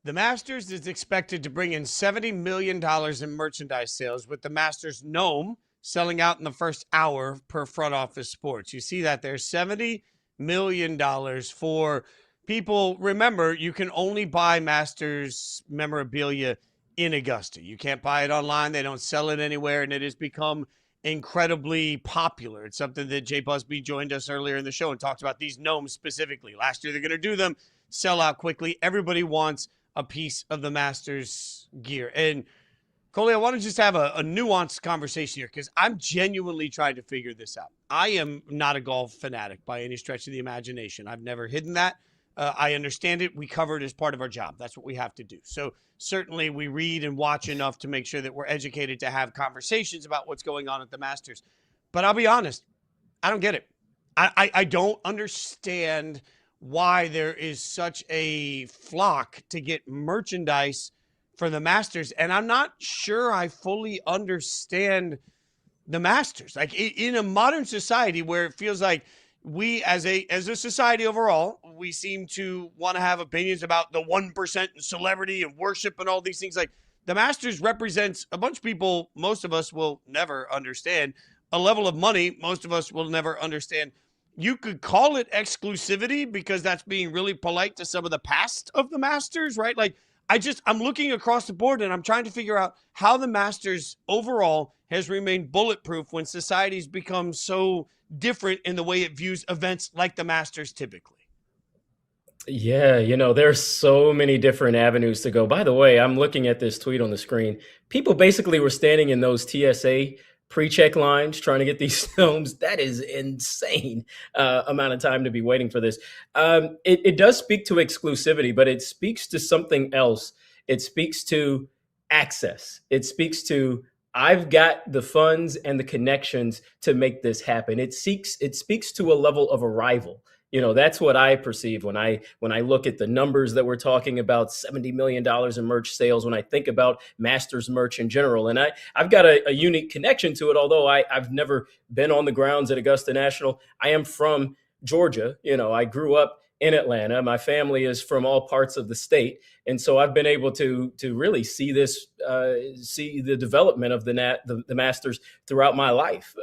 The Masters is expected to bring in $70 million in merchandise sales, with the Masters Gnome selling out in the first hour per front office sports. You see that there's $70 million for people. Remember, you can only buy Masters memorabilia in Augusta. You can't buy it online. They don't sell it anywhere, and it has become incredibly popular. It's something that Jay Busby joined us earlier in the show and talked about these gnomes specifically. Last year, they're going to do them, sell out quickly. Everybody wants a piece of the Masters gear. And Coley, I want to just have a nuanced conversation here because I'm genuinely trying to figure this out. I am not a golf fanatic by any stretch of the imagination. I've never hidden that. I understand it. We cover it as part of our job. That's what we have to do. So certainly we read and watch enough to make sure that we're educated to have conversations about what's going on at the Masters. But I'll be honest, I don't get it. I don't understand why there is such a flock to get merchandise for the Masters. And I'm not sure I fully understand the Masters. Like in a modern society where it feels like we as a society overall, we seem to want to have opinions about the 1% and celebrity and worship and all these things. Like the Masters represents a bunch of people most of us will never understand, a level of money most of us will never understand. You could call it exclusivity because that's being really polite to some of the past of the Masters, right? Like I'm looking across the board and I'm trying to figure out how the Masters overall has remained bulletproof when society's become so different in the way it views events like the Masters typically. Yeah, there's so many different avenues to go. By the way, I'm looking at this tweet on the screen. People basically were standing in those TSA pre-check lines trying to get these films. That is insane amount of time to be waiting for this. It does speak to exclusivity, but it speaks to something else. It speaks to access. It speaks to I've got the funds and the connections to make this happen. It speaks to a level of arrival. That's what I perceive when I look at the numbers that we're talking about, $70 million in merch sales, when I think about Masters merch in general. And I've got a unique connection to it, although I've never been on the grounds at Augusta National. I am from Georgia. I grew up in Atlanta. My family is from all parts of the state. And so I've been able to really see the development of the Masters throughout my life.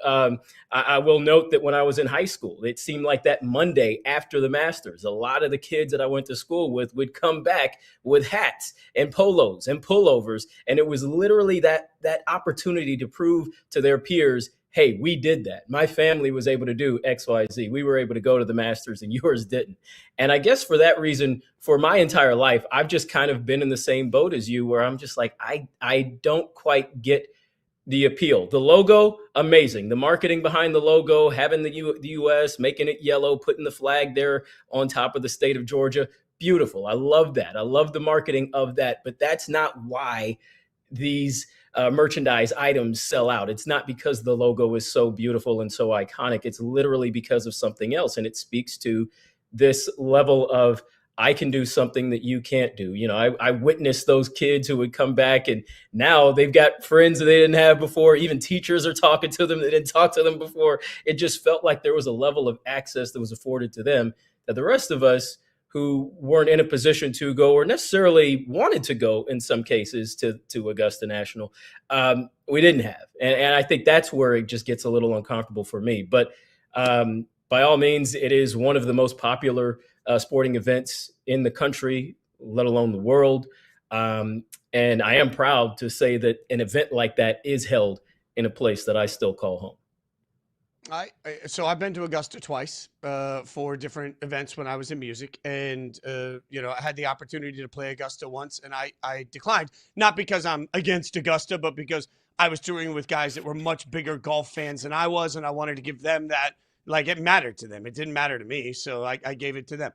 I will note that when I was in high school, it seemed like that Monday after the Masters, a lot of the kids that I went to school with would come back with hats and polos and pullovers. And it was literally that opportunity to prove to their peers, hey, we did that. My family was able to do X, Y, Z. We were able to go to the Masters and yours didn't. And I guess for that reason, for my entire life, I've just kind of been in the same boat as you, where I'm just like, I don't quite get the appeal. The logo, amazing. The marketing behind the logo, having the U.S., making it yellow, putting the flag there on top of the state of Georgia, beautiful. I love that. I love the marketing of that. But that's not why these merchandise items sell out. It's not because the logo is so beautiful and so iconic. It's literally because of something else. And it speaks to this level of, I can do something that you can't do. I witnessed those kids who would come back and now they've got friends that they didn't have before. Even teachers are talking to them that didn't talk to them before. It just felt like there was a level of access that was afforded to them that the rest of us who weren't in a position to go or necessarily wanted to go in some cases to Augusta National, we didn't have. And I think that's where it just gets a little uncomfortable for me. But by all means, it is one of the most popular sporting events in the country, let alone the world. And I am proud to say that an event like that is held in a place that I still call home. So I've been to Augusta twice for different events when I was in music, and I had the opportunity to play Augusta once, and I declined, not because I'm against Augusta, but because I was touring with guys that were much bigger golf fans than I was, and I wanted to give them that, like, it mattered to them. It didn't matter to me, so I gave it to them.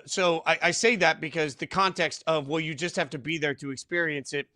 So I say that because the context of, well, you just have to be there to experience it.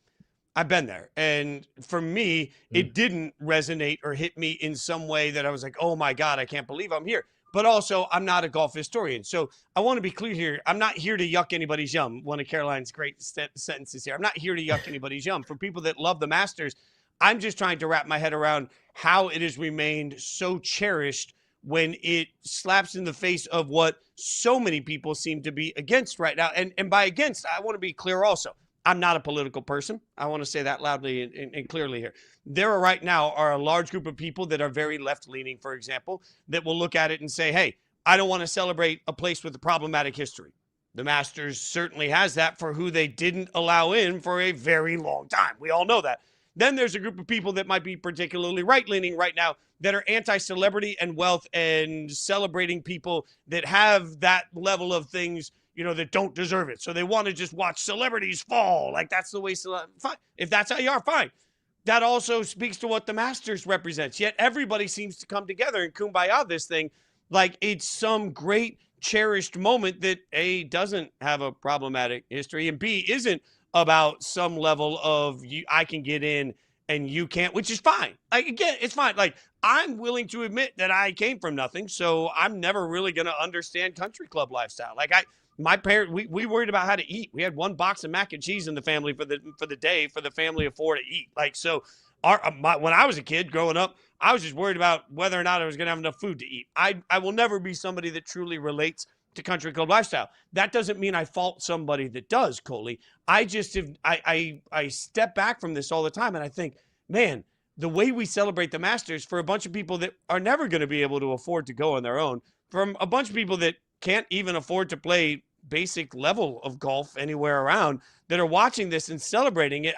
I've been there. And for me, it didn't resonate or hit me in some way that I was like, oh my God, I can't believe I'm here. But also, I'm not a golf historian. So I want to be clear here. I'm not here to yuck anybody's yum. One of Caroline's great sentences here. I'm not here to yuck anybody's yum. For people that love the Masters, I'm just trying to wrap my head around how it has remained so cherished when it slaps in the face of what so many people seem to be against right now. And by against, I want to be clear also. I'm not a political person. I want to say that loudly and clearly here. There are right now are a large group of people that are very left leaning, for example, that will look at it and say, hey, I don't want to celebrate a place with a problematic history. The Masters certainly has that for who they didn't allow in for a very long time. We all know that. Then there's a group of people that might be particularly right leaning right now that are anti celebrity and wealth and celebrating people that have that level of things, that don't deserve it. So they want to just watch celebrities fall. Like that's the way. Fine. If that's how you are, fine. That also speaks to what the Masters represents. Yet everybody seems to come together and kumbaya this thing like it's some great cherished moment that A, doesn't have a problematic history, and B, isn't about some level of I can get in and you can't, which is fine. Like again, it's fine. Like I'm willing to admit that I came from nothing, so I'm never really gonna understand country club lifestyle. Like my parents, we worried about how to eat. We had one box of mac and cheese in the family for the day for the family of four to eat. Like so, when I was a kid growing up, I was just worried about whether or not I was going to have enough food to eat. I will never be somebody that truly relates to country club lifestyle. That doesn't mean I fault somebody that does, Coley. I just have, I step back from this all the time and I think, man, the way we celebrate the Masters for a bunch of people that are never going to be able to afford to go on their own, from a bunch of people that can't even afford to play basic level of golf anywhere around, that are watching this and celebrating it.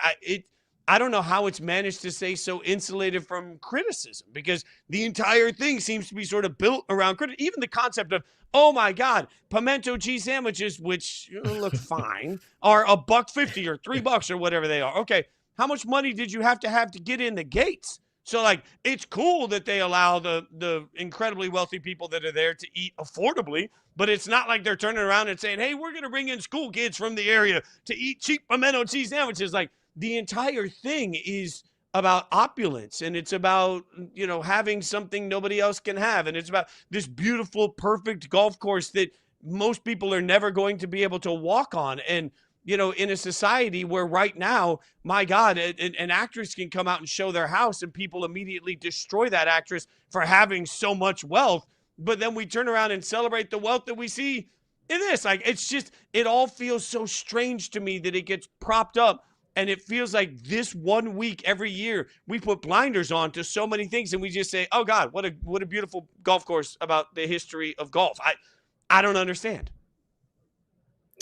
I don't know how it's managed to stay so insulated from criticism, because the entire thing seems to be sort of built around criticism. Even the concept of, oh my God, pimento cheese sandwiches, which look fine, are $1.50 or $3 or whatever they are. Okay, how much money did you have to get in the gates? So like, it's cool that they allow the incredibly wealthy people that are there to eat affordably, but it's not like they're turning around and saying, hey, we're going to bring in school kids from the area to eat cheap pimento cheese sandwiches. Like, the entire thing is about opulence, and it's about, having something nobody else can have. And it's about this beautiful, perfect golf course that most people are never going to be able to walk on. And, in a society where right now, my God, an actress can come out and show their house and people immediately destroy that actress for having so much wealth. But then we turn around and celebrate the wealth that we see in this. Like, it's just, it all feels so strange to me that it gets propped up. And it feels like this 1 week every year, we put blinders on to so many things, and we just say, oh God, what a beautiful golf course about the history of golf. I don't understand.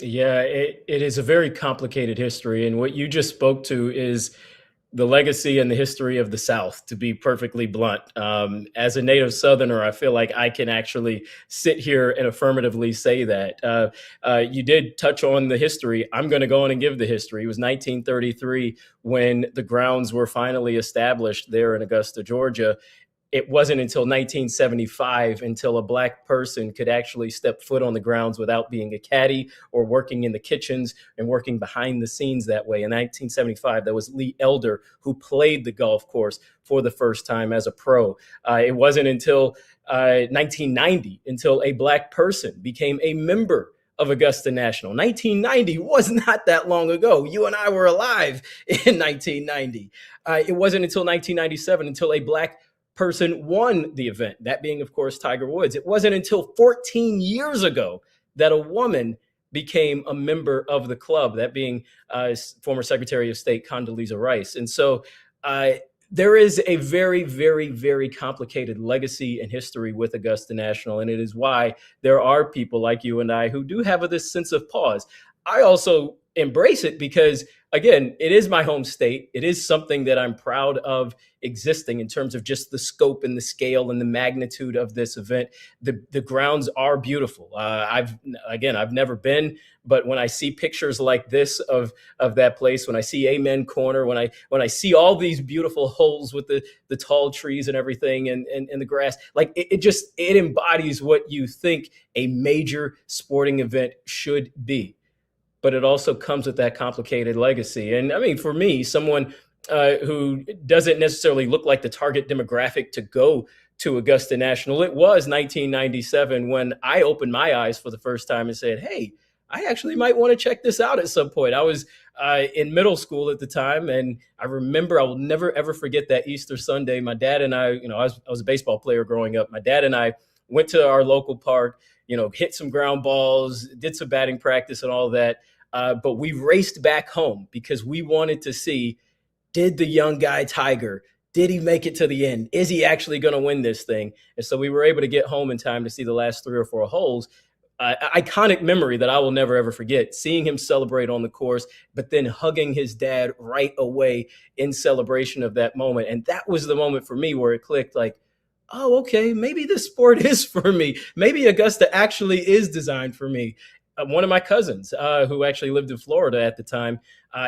Yeah, it is a very complicated history. And what you just spoke to is the legacy and the history of the South, to be perfectly blunt. As a native Southerner, I feel like I can actually sit here and affirmatively say that. You did touch on the history. I'm going to go on and give the history. It was 1933 when the grounds were finally established there in Augusta, Georgia. It wasn't until 1975 until a Black person could actually step foot on the grounds without being a caddy or working in the kitchens and working behind the scenes that way. In 1975, that was Lee Elder, who played the golf course for the first time as a pro. It wasn't until 1990 until a Black person became a member of Augusta National. 1990 was not that long ago. You and I were alive in 1990. It wasn't until 1997 until a Black person won the event, that being, of course, Tiger Woods. It wasn't until 14 years ago that a woman became a member of the club, that being former Secretary of State Condoleezza Rice. And so there is a very, very, very complicated legacy and history with Augusta National. And it is why there are people like you and I who do have this sense of pause. I also embrace it because, again, it is my home state. It is something that I'm proud of existing in terms of just the scope and the scale and the magnitude of this event. The grounds are beautiful. I've never been, but when I see pictures like this of that place, when I see Amen Corner, when I see all these beautiful holes with the tall trees and everything and the grass, like it embodies what you think a major sporting event should be. But it also comes with that complicated legacy. And I mean, for me, someone who doesn't necessarily look like the target demographic to go to Augusta National, it was 1997 when I opened my eyes for the first time and said, hey, I actually might want to check this out at some point. I was in middle school at the time, and I remember, I will never, ever forget that Easter Sunday. My dad and I was a baseball player growing up. My dad and I went to our local park, hit some ground balls, did some batting practice and all that. But we raced back home because we wanted to see, did the young guy Tiger, did he make it to the end? Is he actually going to win this thing? And so we were able to get home in time to see the last 3 or 4 holes. Iconic memory that I will never ever forget, seeing him celebrate on the course, but then hugging his dad right away in celebration of that moment. And that was the moment for me where it clicked, like, oh, okay, maybe this sport is for me. Maybe Augusta actually is designed for me. One of my cousins, who actually lived in Florida at the time,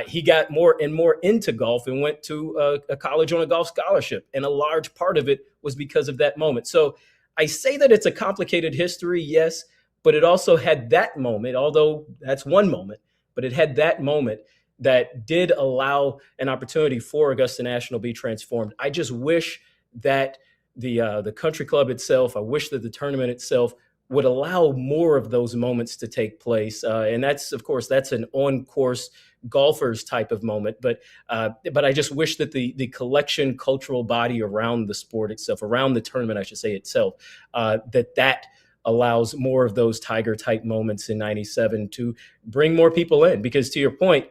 he got more and more into golf and went to a college on a golf scholarship. And a large part of it was because of that moment. So I say that it's a complicated history, yes, but it also had that moment, although that's one moment, but it had that moment that did allow an opportunity for Augusta National to be transformed. I just wish that the country club itself, I wish that the tournament itself would allow more of those moments to take place. And that's, of course, that's an on-course golfers type of moment. But I just wish that the collection cultural body around the sport itself, around the tournament, I should say itself, that allows more of those Tiger type moments in 97 to bring more people in. Because to your point,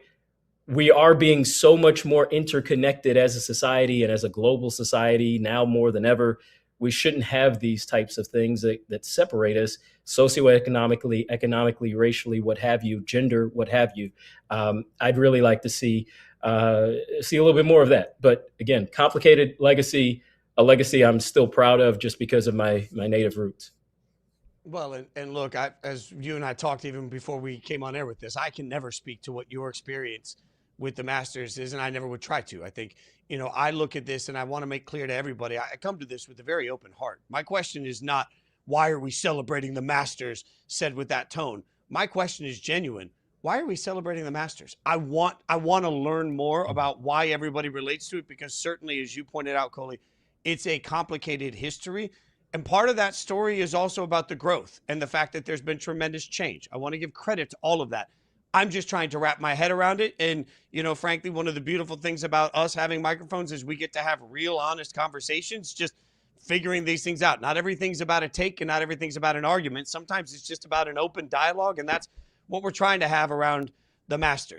we are being so much more interconnected as a society and as a global society now more than ever. We shouldn't have these types of things that separate us socioeconomically, economically, racially, what have you, gender, what have you. I'd really like to see a little bit more of that. But again, complicated legacy, a legacy I'm still proud of just because of my native roots. Well, and look, as you and I talked even before we came on air with this, I can never speak to what your experience with the Masters is, and I never would try to. I think, I look at this and I want to make clear to everybody, I come to this with a very open heart. My question is not, why are we celebrating the Masters, said with that tone. My question is genuine. Why are we celebrating the Masters? I want to learn more about why everybody relates to it, because certainly, as you pointed out, Coley, it's a complicated history. And part of that story is also about the growth and the fact that there's been tremendous change. I want to give credit to all of that. I'm just trying to wrap my head around it. And, frankly, one of the beautiful things about us having microphones is we get to have real, honest conversations, just figuring these things out. Not everything's about a take and not everything's about an argument. Sometimes it's just about an open dialogue. And that's what we're trying to have around the Masters.